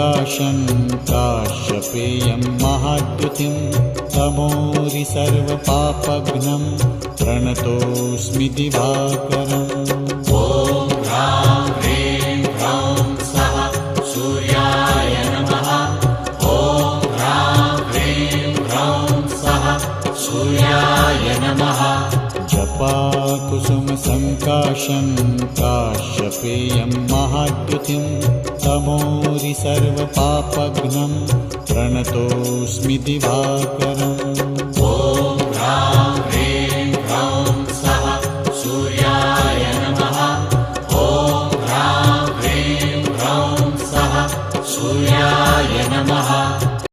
सङ्काशं काश्यपेयं महाद्युतिं तमोरि सर्वपापघ्नं प्रणतोऽस्मि दिवाकरम्। ॐ ह्रां ह्रीं ह्रौं स्वः सूर्याय नमः। ॐ ह्रां ह्रीं ह्रौं स्वः सूर्याय नमः। जपाकुसुमसङ्काशं काश्यपेयं महाद्युतिं तमोरि सर्वपापघ्नं प्रणतोऽस्मि दिवाकरम्।